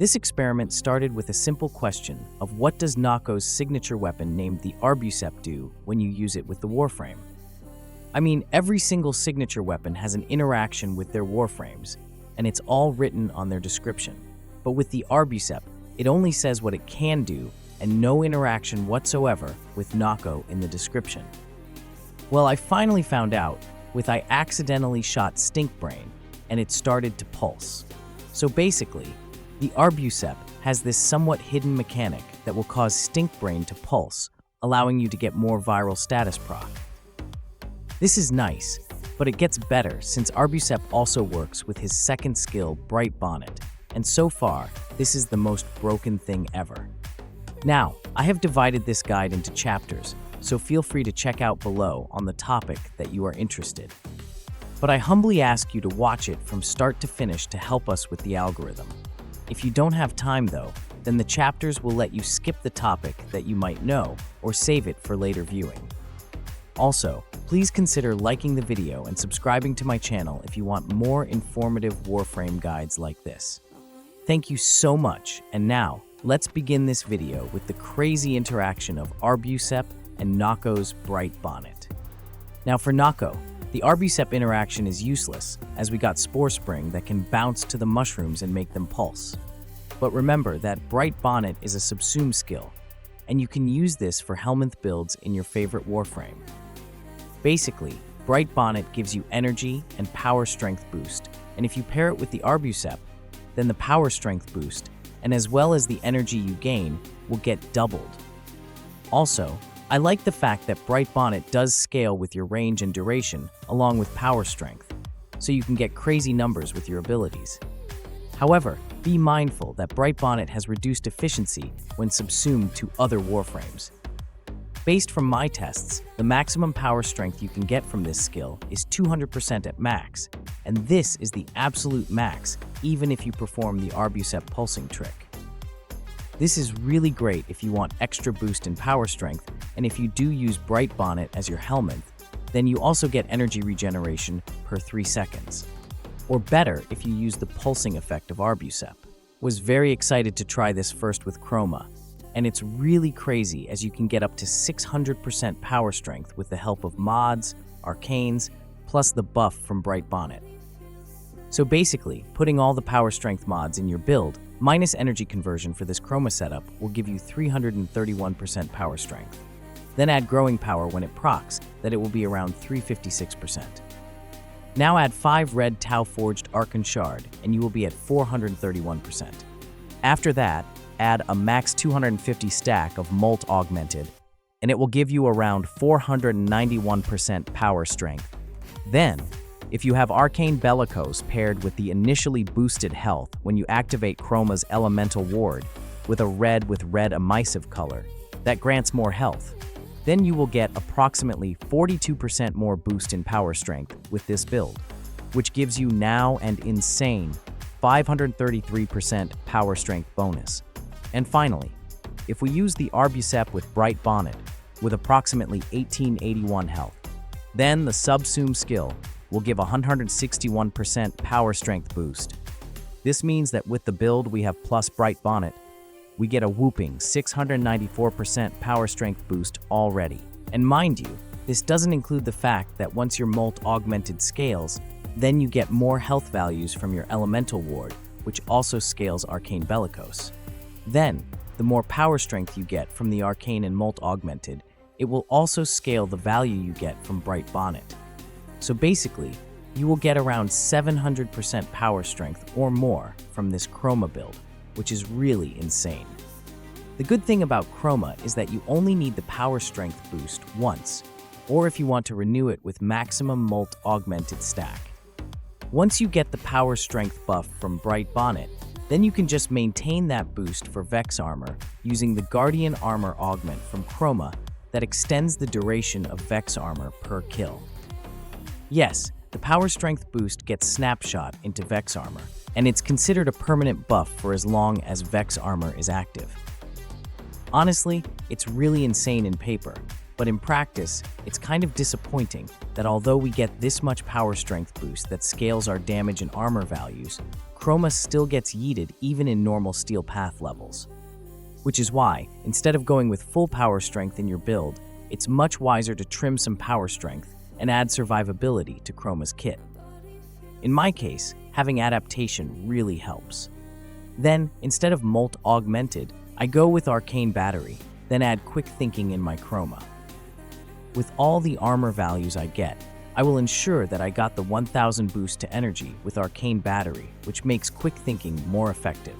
This experiment started with a simple question of what does Nokko's signature weapon named the Arbucep do when you use it with the Warframe? I mean, every single signature weapon has an interaction with their Warframes, and it's all written on their description. But with the Arbucep, it only says what it can do and no interaction whatsoever with Nokko in the description. Well, I finally found out with I accidentally shot Stinkbrain and it started to pulse. So basically, the Arbucep has this somewhat hidden mechanic that will cause Stinkbrain to pulse, allowing you to get more viral status proc. This is nice, but it gets better since Arbucep also works with his second skill, Brightbonnet, and so far, this is the most broken thing ever. Now, I have divided this guide into chapters, so feel free to check out below on the topic that you are interested. But I humbly ask you to watch it from start to finish to help us with the algorithm. If you don't have time though, then the chapters will let you skip the topic that you might know or save it for later viewing. Also, please consider liking the video and subscribing to my channel if you want more informative Warframe guides like this. Thank you so much, and now, let's begin this video with the crazy interaction of Arbucep and Nokko's Brightbonnet. Now for Nokko, the Arbucep interaction is useless, as we got Spore Spring that can bounce to the mushrooms and make them pulse. But remember that Brightbonnet is a subsume skill, and you can use this for Helminth builds in your favorite Warframe. Basically, Brightbonnet gives you energy and power strength boost, and if you pair it with the Arbucep, then the power strength boost, and as well as the energy you gain, will get doubled. Also, I like the fact that Brightbonnet does scale with your range and duration, along with power strength, so you can get crazy numbers with your abilities. However, be mindful that Brightbonnet has reduced efficiency when subsumed to other Warframes. Based from my tests, the maximum power strength you can get from this skill is 200% at max, and this is the absolute max even if you perform the Arbucep pulsing trick. This is really great if you want extra boost in power strength, and if you do use Brightbonnet as your Helminth, then you also get energy regeneration per 3 seconds. Or better if you use the pulsing effect of Arbucep. Was very excited to try this first with Chroma, and it's really crazy as you can get up to 600% power strength with the help of mods, arcanes, plus the buff from Brightbonnet. So basically, putting all the power strength mods in your build, minus energy conversion for this Chroma setup, will give you 331% power strength. Then add growing power when it procs, that it will be around 356%. Now add 5 red Tau Forged Archon Shard, and you will be at 431%. After that, add a max 250 stack of Molt Augmented, and it will give you around 491% power strength. Then, if you have Arcane Bellicose paired with the initially boosted health when you activate Chroma's Elemental Ward with a red emissive color, that grants more health, then you will get approximately 42% more boost in power strength with this build, which gives you now an insane 533% power strength bonus. And finally, if we use the Arbucep with Brightbonnet with approximately 1881 health, then the subsume skill will give 161% power strength boost. This means that with the build we have plus Brightbonnet, we get a whooping 694% power strength boost already. And mind you, this doesn't include the fact that once your Molt Augmented scales, then you get more health values from your Elemental Ward, which also scales Arcane Bellicose. Then, the more power strength you get from the Arcane and Molt Augmented, it will also scale the value you get from Brightbonnet. So basically, you will get around 700% power strength or more from this Chroma build, which is really insane. The good thing about Chroma is that you only need the power strength boost once, or if you want to renew it with maximum Molt Augmented stack. Once you get the power strength buff from Brightbonnet, then you can just maintain that boost for Vex Armor using the Guardian Armor augment from Chroma that extends the duration of Vex Armor per kill. Yes, the power strength boost gets snapshot into Vex Armor, and it's considered a permanent buff for as long as Vex Armor is active. Honestly, it's really insane in paper, but in practice, it's kind of disappointing that although we get this much power strength boost that scales our damage and armor values, Chroma still gets yeeted even in normal steel path levels. Which is why, instead of going with full power strength in your build, it's much wiser to trim some power strength and add survivability to Chroma's kit. In my case, having adaptation really helps. Then, instead of Molt Augmented, I go with Arcane Battery, then add Quick Thinking in my Chroma. With all the armor values I get, I will ensure that I got the 1000 boost to energy with Arcane Battery, which makes Quick Thinking more effective.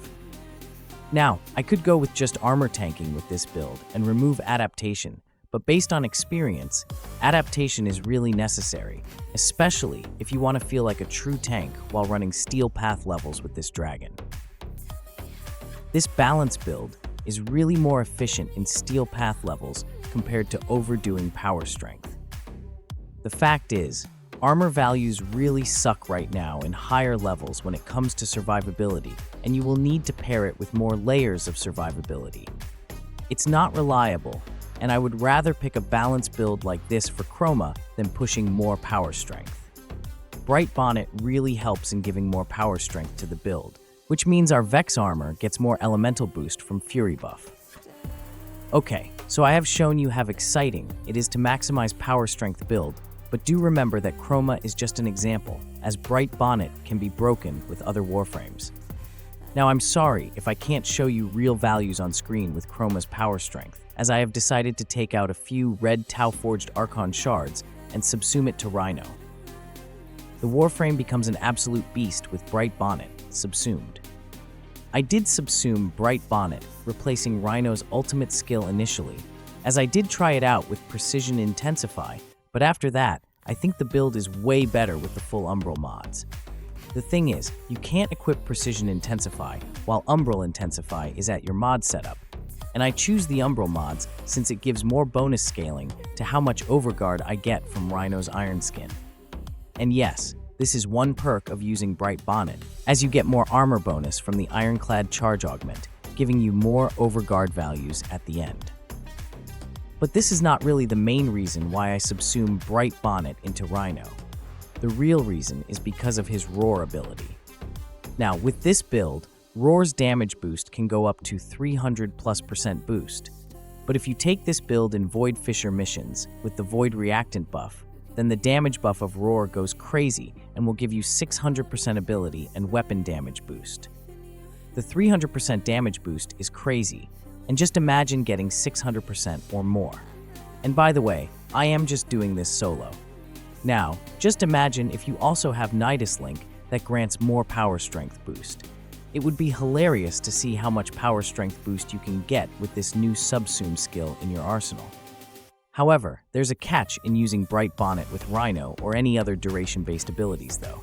Now, I could go with just armor tanking with this build and remove adaptation, but based on experience, adaptation is really necessary, especially if you want to feel like a true tank while running steel path levels with this dragon. This balance build is really more efficient in steel path levels compared to overdoing power strength. The fact is, armor values really suck right now in higher levels when it comes to survivability, and you will need to pair it with more layers of survivability. It's not reliable, and I would rather pick a balanced build like this for Chroma than pushing more power strength. Brightbonnet really helps in giving more power strength to the build, which means our Vex armor gets more elemental boost from Fury buff. Okay, so I have shown you how exciting it is to maximize power strength build, but do remember that Chroma is just an example, as Brightbonnet can be broken with other Warframes. Now I'm sorry if I can't show you real values on screen with Chroma's power strength, as I have decided to take out a few red Tau-forged Archon shards and subsume it to RHINO. The Warframe becomes an absolute beast with Brightbonnet subsumed. I did subsume Brightbonnet, replacing RHINO's ultimate skill initially, as I did try it out with Precision Intensify, but after that, I think the build is way better with the full Umbral mods. The thing is, you can't equip Precision Intensify while Umbral Intensify is at your mod setup, and I choose the Umbral mods since it gives more bonus scaling to how much Overguard I get from RHINO's Iron Skin. And yes, this is one perk of using Brightbonnet, as you get more armor bonus from the Ironclad Charge Augment, giving you more Overguard values at the end. But this is not really the main reason why I subsume Brightbonnet into RHINO. The real reason is because of his Roar ability. Now, with this build, Roar's damage boost can go up to 300+% boost. But if you take this build in Void Fissure missions with the Void Reactant buff, then the damage buff of Roar goes crazy and will give you 600% ability and weapon damage boost. The 300% damage boost is crazy, and just imagine getting 600% or more. And by the way, I am just doing this solo. Now, just imagine if you also have Nidus Link that grants more power strength boost. It would be hilarious to see how much power strength boost you can get with this new subsume skill in your arsenal. However, there's a catch in using Brightbonnet with RHINO or any other duration-based abilities though.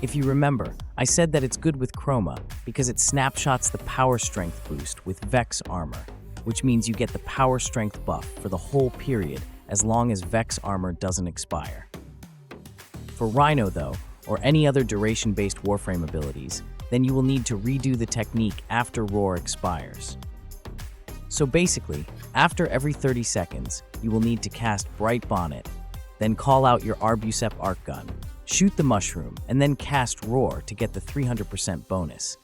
If you remember, I said that it's good with Chroma because it snapshots the power strength boost with Vex armor, which means you get the power strength buff for the whole period as long as Vex armor doesn't expire. For RHINO though, or any other duration-based Warframe abilities, then you will need to redo the technique after Roar expires. So basically, after every 30 seconds, you will need to cast Brightbonnet, then call out your Arbucep arc gun, shoot the mushroom, and then cast Roar to get the 300% bonus.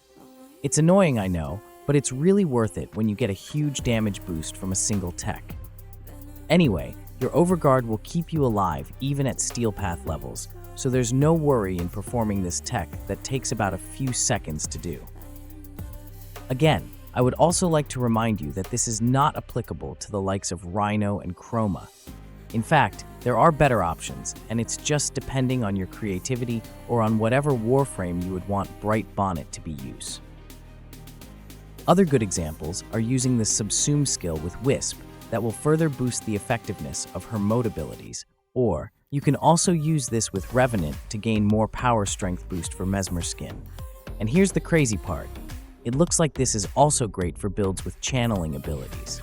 It's annoying, I know, but it's really worth it when you get a huge damage boost from a single tech. Anyway, your Overguard will keep you alive even at Steel Path levels, so there's no worry in performing this tech that takes about a few seconds to do. Again, I would also like to remind you that this is not applicable to the likes of RHINO and Chroma. In fact, there are better options, and it's just depending on your creativity or on whatever Warframe you would want Brightbonnet to be used. Other good examples are using the subsume skill with Wisp that will further boost the effectiveness of her mode abilities, or you can also use this with Revenant to gain more power strength boost for Mesmer Skin. And here's the crazy part. It looks like this is also great for builds with channeling abilities.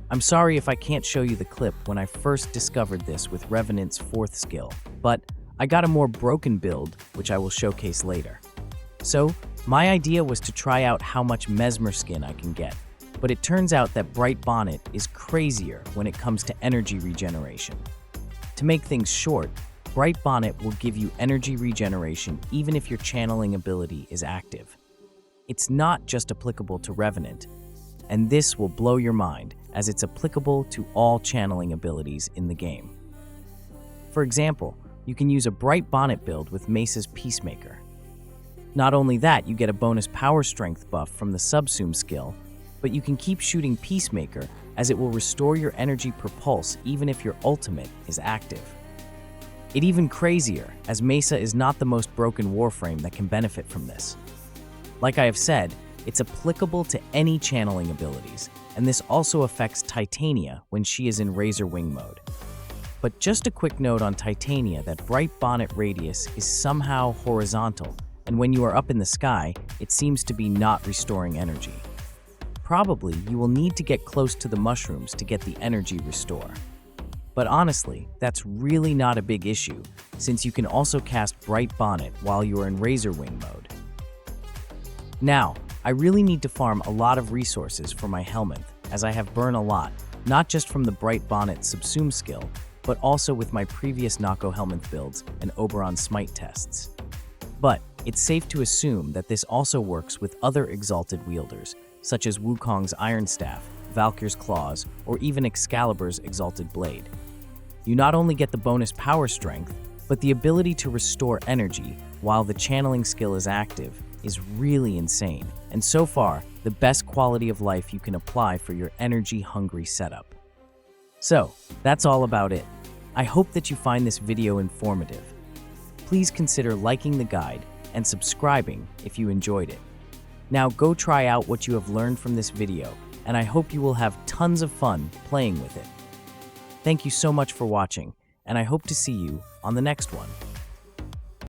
I'm sorry if I can't show you the clip when I first discovered this with Revenant's 4th skill, but I got a more broken build, which I will showcase later. So, my idea was to try out how much Mesmer Skin I can get, but it turns out that Brightbonnet is crazier when it comes to energy regeneration. To make things short, Brightbonnet will give you energy regeneration even if your channeling ability is active. It's not just applicable to Revenant, and this will blow your mind as it's applicable to all channeling abilities in the game. For example, you can use a Brightbonnet build with Mesa's Peacemaker. Not only that, you get a bonus power strength buff from the subsume skill, but you can keep shooting Peacemaker as it will restore your energy per pulse even if your ultimate is active. It's even crazier, as Mesa is not the most broken Warframe that can benefit from this. Like I have said, it's applicable to any channeling abilities, and this also affects Titania when she is in razorwing mode. But just a quick note on Titania that Brightbonnet radius is somehow horizontal, and when you are up in the sky, it seems to be not restoring energy. Probably you will need to get close to the mushrooms to get the energy restore. But honestly, that's really not a big issue, since you can also cast Brightbonnet while you are in razorwing mode. Now, I really need to farm a lot of resources for my Helminth, as I have burned a lot, not just from the Brightbonnet subsume skill, but also with my previous Nokko Helminth builds and Oberon Smite tests. But it's safe to assume that this also works with other exalted wielders, such as Wukong's Iron Staff, Valkyr's Claws, or even Excalibur's Exalted Blade. You not only get the bonus power strength, but the ability to restore energy while the channeling skill is active is really insane, and so far, the best quality of life you can apply for your energy-hungry setup. So, that's all about it. I hope that you find this video informative. Please consider liking the guide and subscribing if you enjoyed it. Now go try out what you have learned from this video, and I hope you will have tons of fun playing with it. Thank you so much for watching, and I hope to see you on the next one.